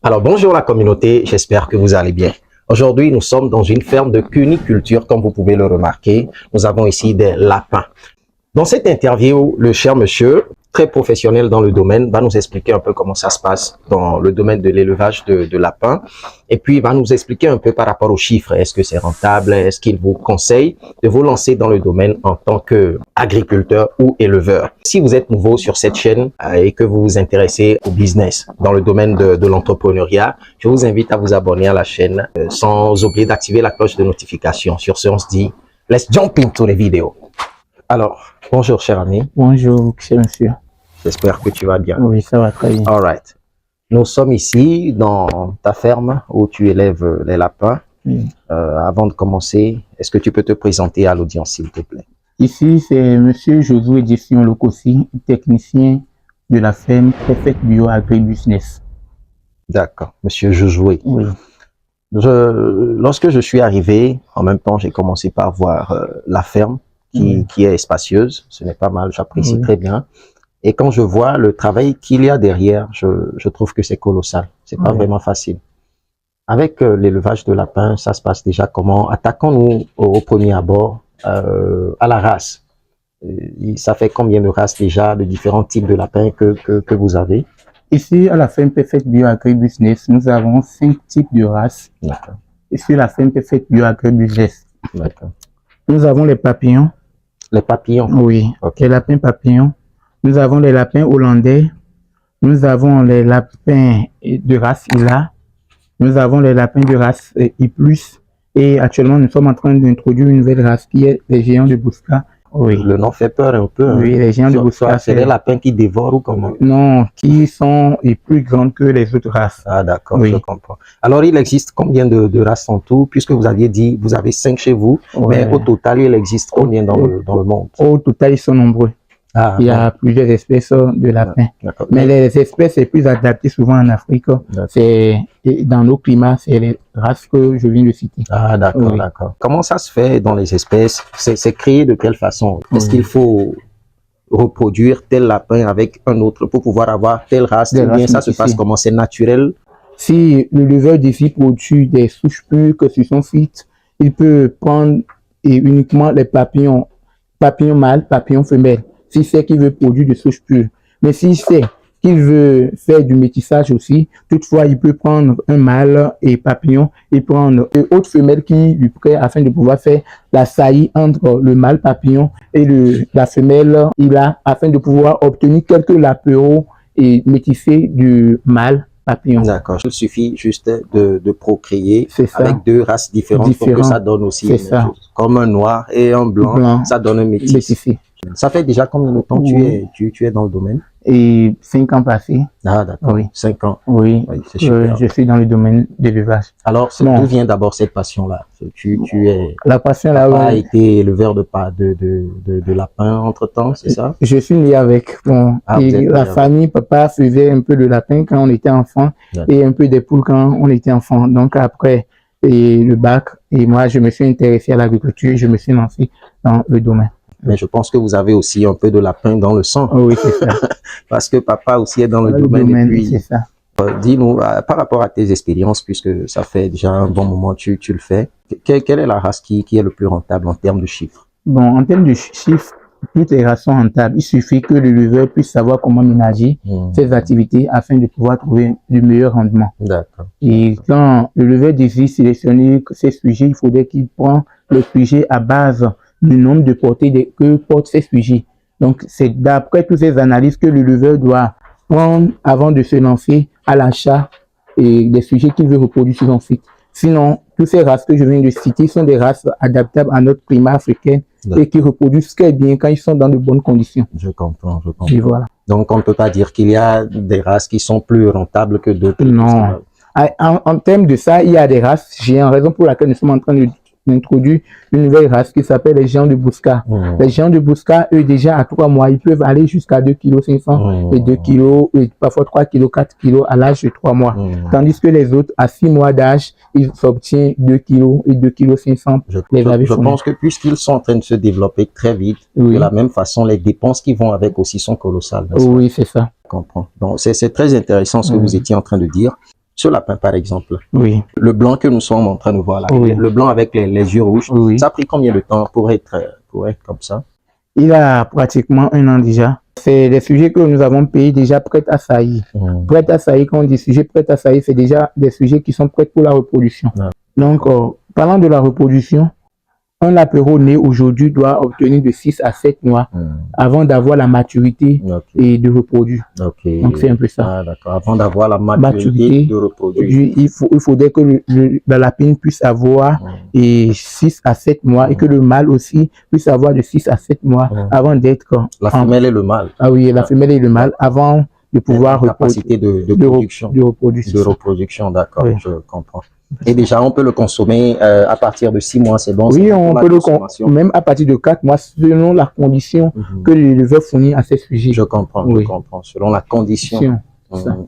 Alors bonjour la communauté, j'espère que vous allez bien. Aujourd'hui, nous sommes dans une ferme de cuniculture, comme vous pouvez le remarquer. Nous avons ici des lapins. Dans cette interview, le cher monsieur, très professionnel dans le domaine, va nous expliquer un peu comment ça se passe dans le domaine de l'élevage de lapins. Et puis, il va nous expliquer un peu par rapport aux chiffres. Est-ce que c'est rentable? Est-ce qu'il vous conseille de vous lancer dans le domaine en tant qu'agriculteur ou éleveur? Si vous êtes nouveau sur cette chaîne et que vous vous intéressez au business dans le domaine de l'entrepreneuriat, je vous invite à vous abonner à la chaîne sans oublier d'activer la cloche de notification. Sur ce, on se dit, let's jump into the video. Alors, bonjour cher ami. Bonjour, cher monsieur. J'espère que tu vas bien. Oui, ça va très bien. All right. Nous sommes ici dans ta ferme où tu élèves les lapins. Oui. Avant de commencer, est-ce que tu peux te présenter à l'audience, s'il te plaît? Ici, c'est monsieur Josué Gestion Lokossi, technicien de la ferme Perfect Bio Agri-Business. D'accord, monsieur Josué. Oui. Lorsque je suis arrivé, en même temps, j'ai commencé par voir la ferme qui est spacieuse. Ce n'est pas mal, j'apprécie très bien. Et quand je vois le travail qu'il y a derrière, je trouve que c'est colossal. C'est pas vraiment facile. Avec l'élevage de lapins, ça se passe déjà comment? Attaquons-nous au premier abord à la race. Ça fait combien de races déjà, de différents types de lapins que vous avez? Ici, à la ferme Perfect Bio Agri-Business, nous avons 5 types de races. D'accord. Ici, la ferme Perfect Bio Agri-Business. D'accord. Nous avons les papillons. Les papillons? Oui, okay. Les lapins papillons. Nous avons les lapins hollandais. Nous avons les lapins de race Ila. Nous avons les lapins de race I+. Et actuellement, nous sommes en train d'introduire une nouvelle race qui est les géants de Bousca. Oui. Le nom fait peur un peu. Oui, les géants de Bousca. C'est les lapins qui dévorent ou comment? Non, qui sont plus grands que les autres races. Ah d'accord, oui. Je comprends. Alors, il existe combien de races en tout? Puisque vous aviez dit, vous avez 5 chez vous, mais au total, il existe combien dans le monde? Au total, ils sont nombreux. Ah, il y a plusieurs espèces de lapins. Mais les espèces les plus adaptées souvent en Afrique, c'est dans nos climats, c'est les races que je viens de citer. Ah d'accord, d'accord. Comment ça se fait dans les espèces? C'est créé de quelle façon? Est-ce qu'il faut reproduire tel lapin avec un autre pour pouvoir avoir telle race? Ou bien ça se passe comment? C'est naturel? Si le leveur d'ici produit des souches pures que sur son site, il peut prendre uniquement les papillons mâles, papillons femelles. Si c'est qu'il veut produire de souches pures. Mais si c'est qu'il veut faire du métissage aussi, toutefois, il peut prendre un mâle et papillon et prendre une autre femelle qui lui prête afin de pouvoir faire la saillie entre le mâle papillon et la femelle afin de pouvoir obtenir quelques lapéraux et métissés du mâle papillon. D'accord. Il suffit juste de procréer avec 2 races différentes pour que ça donne aussi une chose. Comme un noir et un blanc. Ça donne un métis. Ça fait déjà combien de temps tu es dans le domaine? Et 5 ans passés. Ah d'accord, 5 ans. Oui, c'est super. Je suis dans le domaine de l'élevage. Alors, d'où vient d'abord cette passion-là? La passion là. Papa a été éleveur de lapins entre-temps, c'est ça? Je suis né avec. La famille, papa faisait un peu de lapin quand on était enfant et un peu des poules quand on était enfant. Donc après le bac, et moi je me suis intéressé à l'agriculture, je me suis lancé dans le domaine. Mais je pense que vous avez aussi un peu de lapin dans le sang. Oui, c'est ça. Parce que papa aussi est dans le domaine. Et puis, c'est ça. Dis-nous, par rapport à tes expériences, puisque ça fait déjà un bon moment que tu le fais, quelle est la race qui est le plus rentable en termes de chiffres? Bon, en termes de chiffres, toutes les races sont rentables. Il suffit que le leveur puisse savoir comment ménager ses activités afin de pouvoir trouver du meilleur rendement. D'accord. Et quand le leveur désire sélectionner ses sujets, il faudrait qu'il prenne le sujet à base du nombre de portées que portent ces sujets. Donc, c'est d'après toutes ces analyses que le leveur doit prendre avant de se lancer à l'achat des sujets qu'il veut reproduire sur son site. Sinon, toutes ces races que je viens de citer sont des races adaptables à notre climat africain et qui reproduisent très bien quand ils sont dans de bonnes conditions. Je comprends. Et voilà. Donc, on ne peut pas dire qu'il y a des races qui sont plus rentables que d'autres. Non. En termes de ça, il y a des races. J'ai une raison pour laquelle nous sommes en train d'introduire une nouvelle race qui s'appelle les géants de Bousca. Les géants de Bousca, eux, déjà à 3 mois, ils peuvent aller jusqu'à 2,5 kg et 2 kg, et parfois 3 kg, 4 kg à l'âge de 3 mois. Tandis que les autres, à 6 mois d'âge, ils obtiennent 2 kg et 2,5 kg. Je pense que puisqu'ils sont en train de se développer très vite, de la même façon, les dépenses qui vont avec aussi sont colossales. Oui, c'est ça. Je comprends. Donc, c'est très intéressant ce que vous étiez en train de dire. Ce lapin, par exemple, Oui. le blanc que nous sommes en train de voir là, Oui. le blanc avec les yeux rouges, Oui. ça a pris combien de temps pour être comme ça? Il a pratiquement 1 an déjà. C'est des sujets que nous avons payés déjà prêts à saillir. Prêts à saillir, quand on dit sujets prêts à saillir, c'est déjà des sujets qui sont prêts pour la reproduction. Donc, parlant de la reproduction, un lapero né aujourd'hui doit obtenir de 6 à 7 mois avant d'avoir la maturité et de reproduire. Donc, c'est un peu ça. Ah, d'accord. Avant d'avoir la maturité de reproduire. Il faudrait que la lapine puisse avoir 6 à 7 mois et que le mâle aussi puisse avoir de 6 à 7 mois avant d'être... La femelle et le mâle. Ah oui, la femelle et le mâle avant de pouvoir capacité de production. De reproduction, d'accord, oui. Je comprends. Et déjà, on peut le consommer à partir de 6 mois, c'est bon? Oui, on peut le consommer même à partir de 4 mois, selon la condition que l'éleveur fournit à ces sujets. Je comprends, je comprends. Selon la condition.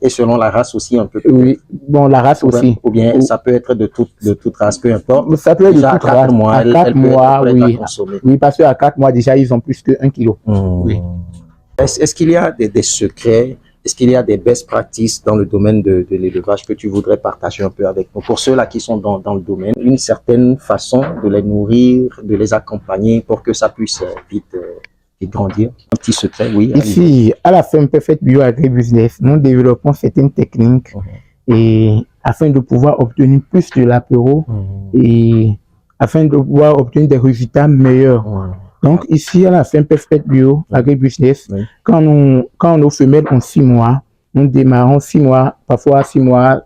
Et selon la race aussi, un peu. Oui, bon, la race aussi. Ou bien ça peut être de toute race, peu importe. Ça peut être déjà de toute race. Mois, à 4 mois, oui. Consommer. Oui, parce qu'à 4 mois, déjà, ils ont plus que 1 kilo. Oui. Est-ce qu'il y a des secrets? Est-ce qu'il y a des best practices dans le domaine de l'élevage que tu voudrais partager un peu avec nous? Pour ceux-là qui sont dans le domaine, une certaine façon de les nourrir, de les accompagner pour que ça puisse vite grandir. Un petit secret, oui. Ici, à la Ferme Perfect Bio Agribusiness, nous développons certaines techniques et afin de pouvoir obtenir plus de l'apéro et afin de pouvoir obtenir des résultats meilleurs. Donc, ici, à la Ferme Perfect Bio Agribusiness, quand nos femelles ont 6 mois, nous démarrons 6 mois, parfois 6 mois,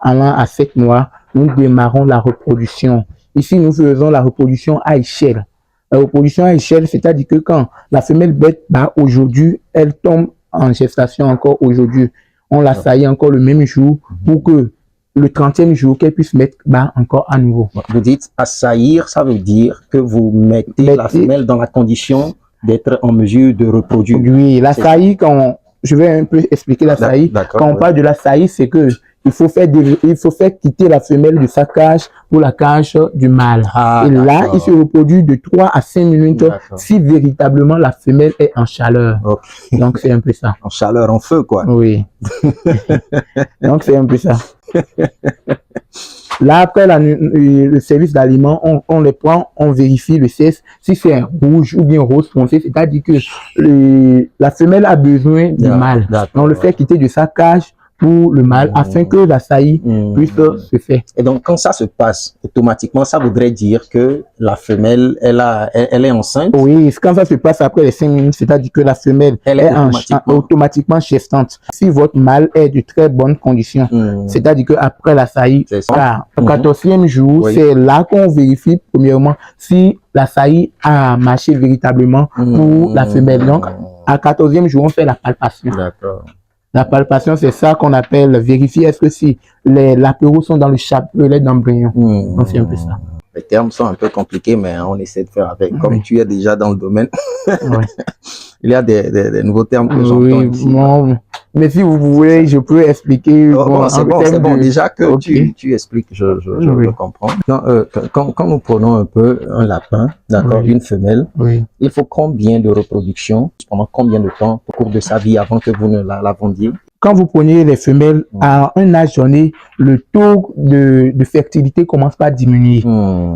allant à 7 mois, nous démarrons la reproduction. Ici, nous faisons la reproduction à échelle. La reproduction à échelle, c'est-à-dire que quand la femelle bête bat aujourd'hui, elle tombe en gestation encore aujourd'hui. On la saillit encore le même jour pour que le 30e jour, qu'elle puisse mettre bas encore à nouveau. Vous dites assaillir, ça veut dire que vous mettez la femelle dans la condition d'être en mesure de reproduire. Oui, la saillie, je vais un peu expliquer la saillie. Quand on parle de la saillie, c'est que il faut faire quitter la femelle de sa cage pour la cage du mâle. Et là, il se reproduit de 3 à 5 minutes si véritablement la femelle est en chaleur. Donc, c'est un peu ça. En chaleur, en feu, quoi. Oui. Donc, c'est un peu ça. Là, après le service d'aliments, on les prend, on vérifie le cesse, si c'est rouge ou bien rose foncé, c'est-à-dire que la femelle a besoin du mâle. On le fait quitter de sa cage pour le mâle afin que la saillie puisse se faire. Et donc, quand ça se passe, automatiquement, ça voudrait dire que la femelle, elle est enceinte? Oui, quand ça se passe après les 5 minutes, c'est-à-dire que la femelle est automatiquement gestante. Si votre mâle est de très bonnes conditions, c'est-à-dire qu'après la saillie, au 14e jour, c'est là qu'on vérifie premièrement si la saillie a marché véritablement pour la femelle. Donc, à 14e jour, on fait la palpation. D'accord. La palpation, c'est ça qu'on appelle vérifier est-ce que si les lapéraux sont dans le chapelet d'embryon. Donc, c'est un peu ça. Les termes sont un peu compliqués, mais on essaie de faire avec. Comme tu es déjà dans le domaine, il y a des nouveaux termes que j'entends ici. Bon, mais si vous voulez, je peux expliquer. C'est bon. Déjà que tu expliques, je comprends. Quand nous prenons un peu un lapin, d'accord, une femelle, il faut combien de reproduction, pendant combien de temps au cours de sa vie avant que vous ne la vendiez? Quand vous prenez les femelles à un âge donné, le taux de fertilité commence par diminuer.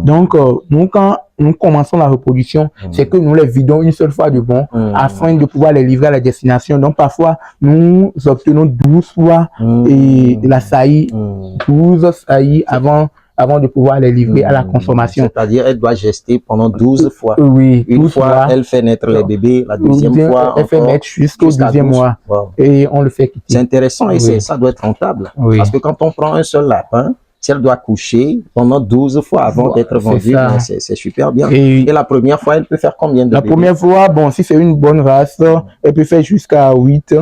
Donc, nous, quand nous commençons la reproduction, c'est que nous les vidons une seule fois de bon afin de pouvoir les livrer à la destination. Donc, parfois, nous obtenons 12 fois et la saillie, 12 saillies avant de pouvoir les livrer à la consommation. C'est-à-dire, elle doit gester pendant 12 fois. Oui. Une fois, elle fait naître les bébés, la deuxième fois, elle fait naître jusqu'au 12e mois. Et on le fait quitter. C'est intéressant et ça doit être rentable. Parce que quand on prend un seul lapin, si elle doit coucher pendant 12 fois avant d'être vendue, c'est super bien. Et la première fois, elle peut faire combien de bébés? La première fois, bon, si c'est une bonne race, elle peut faire jusqu'à 8.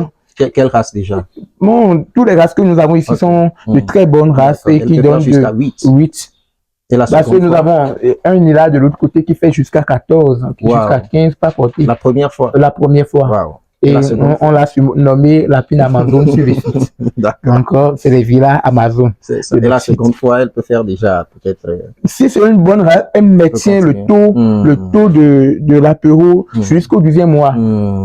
Quelle race déjà? Bon, toutes les races que nous avons ici sont de très bonnes races et qui donnent jusqu'à 8. Et la parce que nous avons un là de l'autre côté qui fait jusqu'à 14, jusqu'à 15, pas porté. La première fois? La première fois. Et la seconde on l'a nommé la pine Amazon sur le site. D'accord. Donc, c'est les villas Amazon. C'est ça. Et la seconde fois, elle peut faire déjà peut-être. Si c'est une bonne race, elle maintient le taux de l'apéro jusqu'au 10e mois.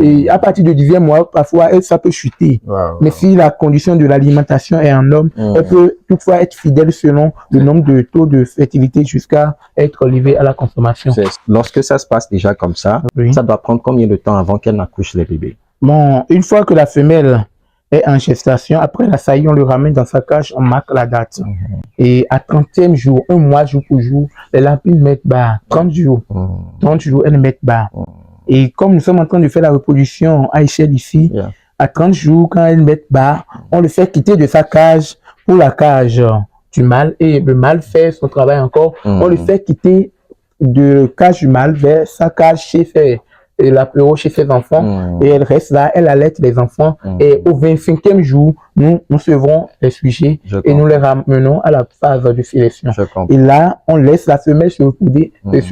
Et à partir du 10e mois, parfois, ça peut chuter. Mais si la condition de l'alimentation est en homme, elle peut toutefois être fidèle selon le nombre de taux de fertilité jusqu'à être livrée à la consommation. Lorsque ça se passe déjà comme ça, ça doit prendre combien de temps avant qu'elle n'accouche les bébés? Bon, une fois que la femelle est en gestation, après la saillie, on le ramène dans sa cage, on marque la date. Et à 30e jour, un mois jour pour jour, les lapines mettent bas. 30 jours. 30 jours, elles mettent bas. Et comme nous sommes en train de faire la reproduction à échelle ici, à 30 jours, quand elles mettent bas, on le fait quitter de sa cage pour la cage du mâle. Et le mâle fait son travail encore. On le fait quitter de cage du mâle vers sa cage chez l'apéro chez ses enfants, et elle reste là, elle allaite les enfants, et au 25e jour, nous recevons les sujets et nous les ramenons à la phase de sélection. Et là, on laisse la femelle se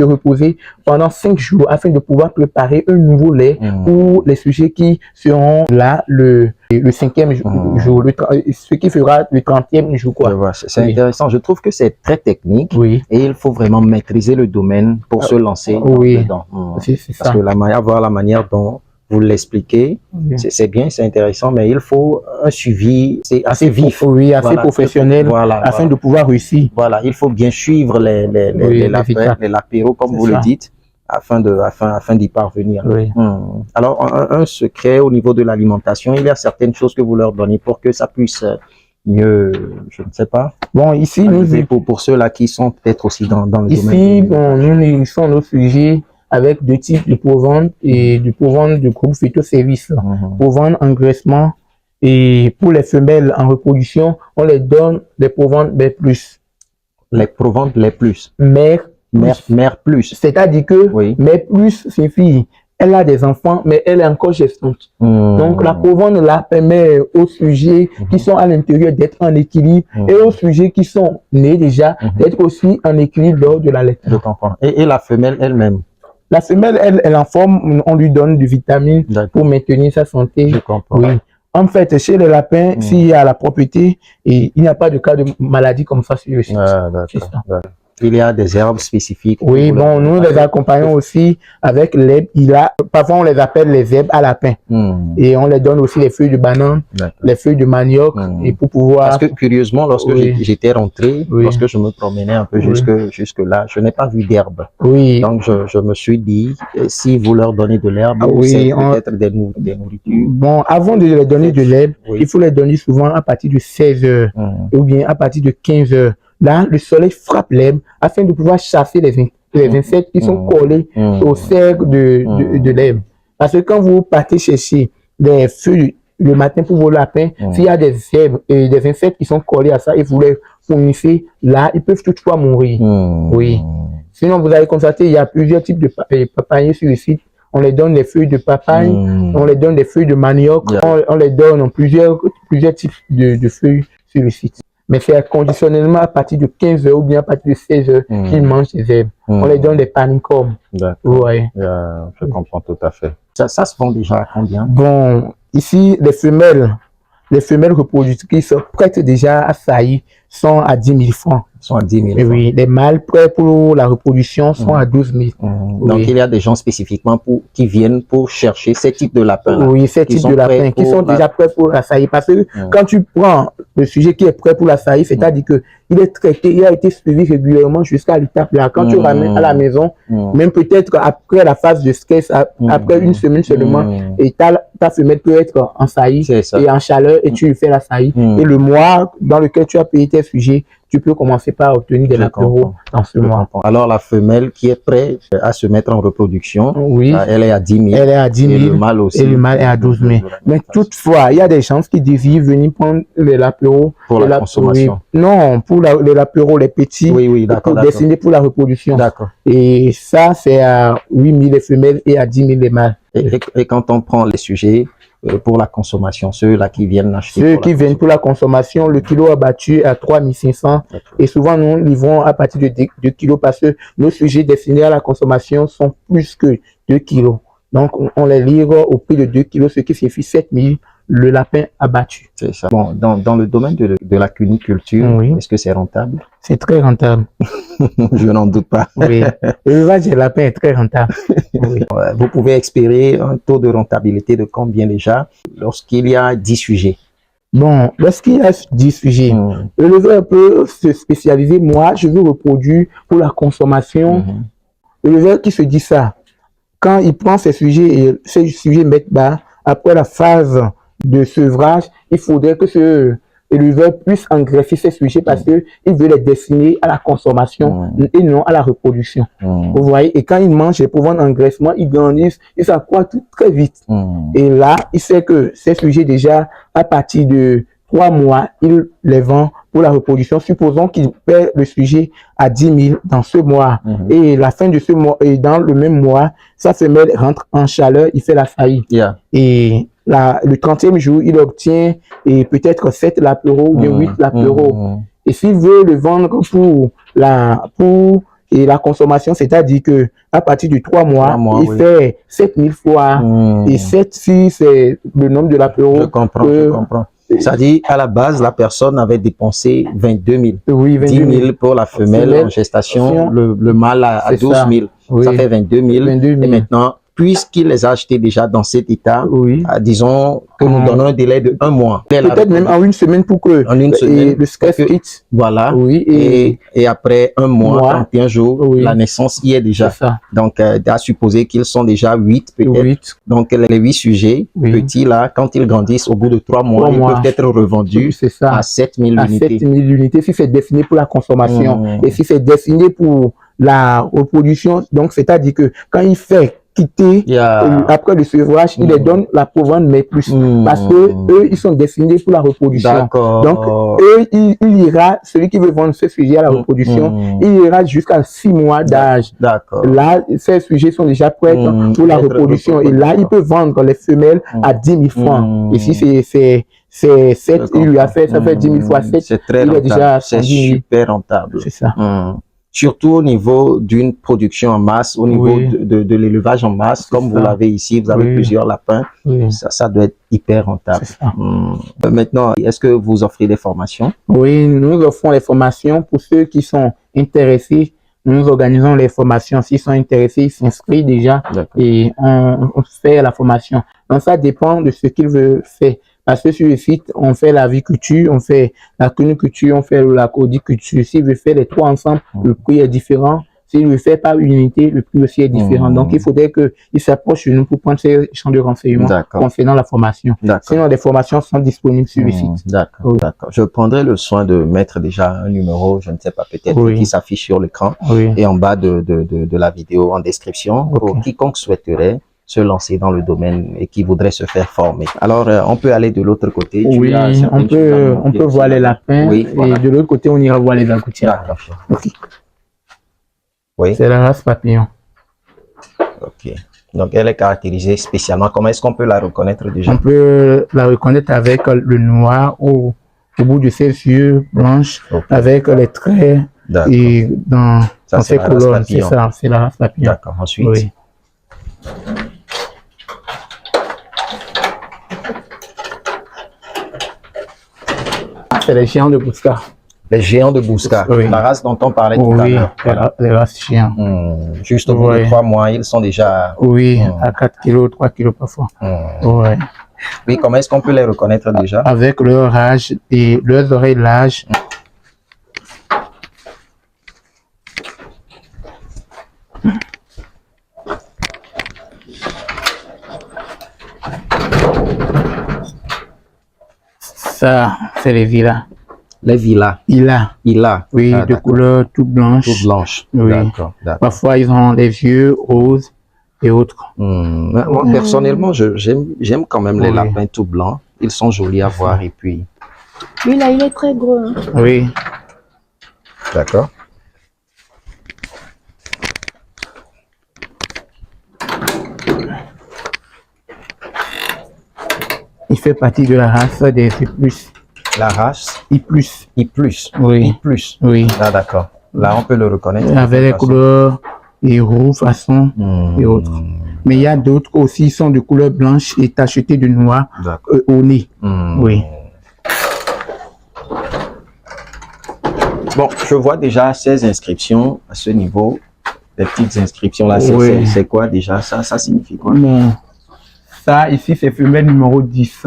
reposer pendant 5 jours afin de pouvoir préparer un nouveau lait pour les sujets qui seront là le 5e jour, ce qui fera le 30e jour. C'est intéressant. Je trouve que c'est très technique et il faut vraiment maîtriser le domaine pour se lancer dedans. Parce que voir la manière dont vous l'expliquez, c'est bien, c'est intéressant, mais il faut un suivi assez vif. Assez professionnel, afin de pouvoir réussir. Voilà, il faut bien suivre les lapéros, comme vous le dites, afin d'y parvenir. Alors, un secret au niveau de l'alimentation, il y a certaines choses que vous leur donnez pour que ça puisse mieux, je ne sais pas. Bon, ici, pour ceux-là qui sont peut-être aussi dans le domaine. Ici, nous nourrissons nos sujets avec 2 types de proventes et du provente de groupe phytoservice. Provente engraissement, et pour les femelles en reproduction, on les donne des proventes B+. Les proventes les plus. Mère plus. C'est-à-dire que mère plus signifie elle a des enfants, mais elle est encore gestante. Donc, la provente là permet aux sujets qui sont à l'intérieur d'être en équilibre et aux sujets qui sont nés déjà d'être aussi en équilibre lors de la laitage. Je comprends. Et la femelle elle-même? La femelle, elle en forme, on lui donne des vitamines pour maintenir sa santé. Je comprends. En fait, chez les lapins, s'il y a la propriété, et il n'y a pas de cas de maladie comme ça sur le site. Il y a des herbes spécifiques. Oui, bon, nous les accompagnons aussi avec l'herbe. Parfois, on les appelle les herbes à lapin. Et on les donne aussi les feuilles de banane, les feuilles de manioc, et pour pouvoir... Parce que, curieusement, lorsque j'étais rentré, lorsque je me promenais un peu jusque là, je n'ai pas vu d'herbe. Donc, je me suis dit, si vous leur donnez de l'herbe, c'est peut-être des nourritures. Bon, avant de les donner de l'herbe, il faut les donner souvent à partir de 16 heures, ou bien à partir de 15 heures. Là, le soleil frappe l'herbe afin de pouvoir chasser les insectes qui sont collés au cercle de l'herbe. Parce que quand vous partez chercher des feuilles le matin pour vos lapins, s'il y a des herbes et des insectes qui sont collés à ça et vous les fournissez, là, ils peuvent toutefois mourir. Sinon, vous allez constater, il y a plusieurs types de papayers sur le site. On les donne des feuilles de papaye, on les donne des feuilles de manioc, on les donne plusieurs types de feuilles sur le site. Mais c'est conditionnellement à partir de 15 heures ou bien à partir de 16 heures qu'ils mangent des herbes. On les donne des panicums. Je comprends tout à fait. Ça se vend déjà à combien? Bon, ici, les femelles reproductrices prêtes déjà à saillir sont à 10 000 francs. Sont à 10 000 francs. Oui, les mâles prêts pour la reproduction sont à 12 000. Donc, il y a des gens spécifiquement qui viennent pour chercher ces types de lapins. Oui, ces types de lapins qui sont déjà prêts pour la saillie. Parce que quand tu prends le sujet qui est prêt pour la saillie, c'est-à-dire que il est traité, il a été suivi régulièrement jusqu'à l'étape là. Quand tu ramènes à la maison, même peut-être après la phase de stress, après une semaine seulement, et ta femelle peut être en saillie et en chaleur et tu lui fais la saillie. Et le mois dans lequel tu as payé tes sujets, tu peux commencer par obtenir des lapéros dans ce mois. Alors, la femelle qui est prête à se mettre en reproduction, elle est à 10 000. Elle est à 10 000. Et le mâle aussi. Et le mâle est à 12 000. Mais toutefois, il y a des gens qui désirent venir prendre les lapéros. Pour la consommation. Non, pour les lapéros, les petits. Destinés pour la reproduction. Et ça, c'est à 8 000 les femelles et à 10 000 les mâles. Et quand on prend les sujets pour la consommation, ceux-là qui viennent acheter. Ceux qui viennent pour la consommation, le kilo abattu à 3 500. Et souvent, nous livrons à partir de 2 kilos parce que nos sujets destinés à la consommation sont plus que 2 kilos. Donc, on les livre au prix de 2 kilos, ce qui signifie 7 000 le lapin abattu. C'est ça. Bon, dans le domaine de la cuniculture, Oui. est-ce que c'est rentable? C'est très rentable. Je n'en doute pas. Oui. L'élevage des lapins est très rentable. Oui. Vous pouvez espérer un taux de rentabilité de combien déjà lorsqu'il y a 10 sujets? Bon, lorsqu'il y a 10 sujets, l'éleveur peut se spécialiser. Moi, je veux reproduire pour la consommation. L'éleveur qui se dit ça, quand il prend ces sujets et ces sujets mettent bas, après la phase de sevrage, il faudrait que ce éleveur puisse engraisser ces sujets parce que il veut les destiner à la consommation et non à la reproduction. Vous voyez, et quand il mange les provenants d'engraissement, il grandissent, il s'accroît tout très vite. Et là, il sait que ces sujets déjà, à partir de 3 mois, il les vend pour la reproduction. Supposons qu'il perd le sujet à 10 000 dans ce mois. Et la fin de ce mois, et dans le même mois, sa femelle rentre en chaleur, il fait la faillite. Et le 30e jour, il obtient peut-être 7 lapereaux ou bien 8 lapereaux. Et s'il veut le vendre pour la consommation, c'est-à-dire que à partir de 3 mois, il fait 7 000 fois. Et 7, si c'est le nombre de lapereaux. Je comprends. C'est-à-dire, à la base, la personne avait dépensé 22 000. Oui, 22 000. 10 000 pour la femelle en gestation, le mâle à 12 000. Oui. Ça fait 22 000. Et maintenant, puisqu'il les a achetés déjà dans cet état, disons que nous donnons un délai de 1 mois. Peut-être même en 1 semaine pour que le stress quitte. Voilà. Et après 1 mois, 31 jours, la naissance y est déjà. Donc, à supposer qu'ils sont déjà 8 peut-être. Donc, les 8 sujets petits là, quand ils grandissent au bout de 3 mois, ils peuvent être revendus à 7 000 unités. À 7 000 unités si c'est destiné pour la consommation. Et si c'est destiné pour la reproduction, donc c'est-à-dire que quand il fait quitter après le sevrage, il les donne la provende mais plus parce que eux ils sont destinés pour la reproduction. Donc eux il ira, celui qui veut vendre ce sujet à la reproduction, il ira jusqu'à 6 mois d'âge. Là ces sujets sont déjà prêts pour la reproduction et là il peut vendre les femelles à 10 000 francs. Et si c'est 7, il lui a fait, ça fait 10 000 fois 7, c'est très rentable, c'est super rentable. C'est ça. Surtout au niveau d'une production en masse, au niveau de l'élevage en masse, comme vous l'avez ici, vous avez plusieurs lapins, ça doit être hyper rentable. Maintenant, est-ce que vous offrez des formations? Oui, nous offrons les formations pour ceux qui sont intéressés. Nous organisons les formations. S'ils sont intéressés, ils s'inscrivent déjà et on fait la formation. Donc, ça dépend de ce qu'ils veulent faire. Parce que sur le site, on fait la aviculture, on fait la cuniculture, on fait la codiculture. S'il veut faire les 3 ensemble, le prix est différent. S'il le fait par unité, le prix aussi est différent. Donc, il faudrait qu'il s'approche de nous pour prendre ces champs de renseignements concernant la formation. Sinon, les formations sont disponibles sur le site. D'accord. Je prendrai le soin de mettre déjà un numéro, je ne sais pas, peut-être, qui s'affiche sur l'écran et en bas de la vidéo en description pour quiconque souhaiterait se lancer dans le domaine et qui voudrait se faire former. Alors, on peut aller de l'autre côté. Oui, on peut voir les lapins et de l'autre côté, on ira voir les agoutières. D'accord. Oui. C'est la race papillon. Ok. Donc, elle est caractérisée spécialement. Comment est-ce qu'on peut la reconnaître déjà? On peut la reconnaître avec le noir au bout de ses yeux blanches, avec les traits et dans ses couleurs. C'est ça, c'est la race papillon. D'accord. Ensuite. C'est les géants de Bousca. Les géants de Bousca, la race dont on parlait tout à l'heure. Les races géants. Juste au bout de 3 mois, ils sont déjà... à 4 kilos, 3 kilos parfois. Oui, comment est-ce qu'on peut les reconnaître déjà? Avec leur âge et leurs oreilles larges. Ça, c'est les villas. Les villas. Ila. Oui, de couleur toute blanche. Toute blanche. Oui. D'accord. Parfois, ils ont les yeux roses et autres. Moi, personnellement, j'aime quand même les lapins tout blancs. Ils sont jolis à voir et puis... Lui, là, il est très gros. Hein. Oui. D'accord. Il fait partie de la race des I+. La race I+. I+. Oui. I+. Oui. Ah, d'accord. Là, on peut le reconnaître. Avec les couleurs et roues, façons et autres. Mais il y a d'autres aussi qui sont de couleur blanche et tachetés de noir au nez. Oui. Bon, je vois déjà ces inscriptions à ce niveau. Les petites inscriptions là, Oui. c'est quoi déjà? Ça signifie quoi? Non. Ça, ici, c'est femelle numéro 10.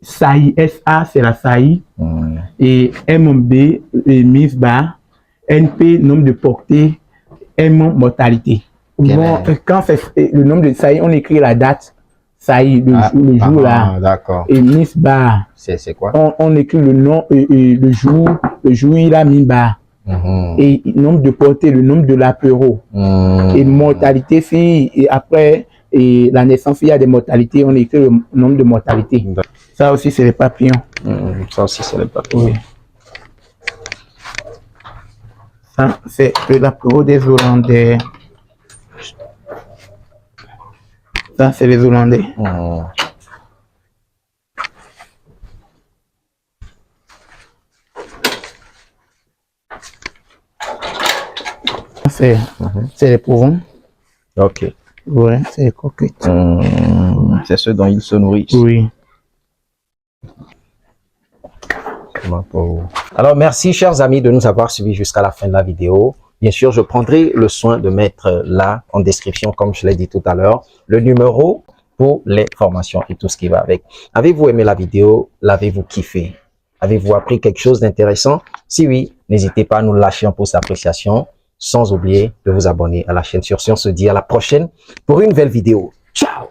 Saillie, SA, c'est la saillie. Et MB, mise bas. NP, nombre de portées. M, mortalité. Bon, quand c'est le nombre de saillies, on écrit la date. Saillie, le jour là. D'accord. Et mise bas. C'est quoi? On écrit le nom, le jour il a mis bas. Et nombre de portées, le nombre de l'apéro. Et mortalité, et après et la naissance, il y a des mortalités, on écrit le nombre de mortalités. Ça aussi, c'est les papillons. Ça aussi, c'est les papillons. Oui. Ça, c'est l'apéro des Hollandais. Ça, c'est les Hollandais. C'est les pauvres. Ok. Ouais, c'est les coquettes. C'est ceux dont ils se nourrissent. Oui. Alors, merci, chers amis, de nous avoir suivis jusqu'à la fin de la vidéo. Bien sûr, je prendrai le soin de mettre là, en description, comme je l'ai dit tout à l'heure, le numéro pour les formations et tout ce qui va avec. Avez-vous aimé la vidéo? L'avez-vous kiffé? Avez-vous appris quelque chose d'intéressant? Si oui, n'hésitez pas à nous lâcher un pouce d'appréciation, sans oublier de vous abonner à la chaîne. Sur ce, on se dit à la prochaine pour une nouvelle vidéo. Ciao!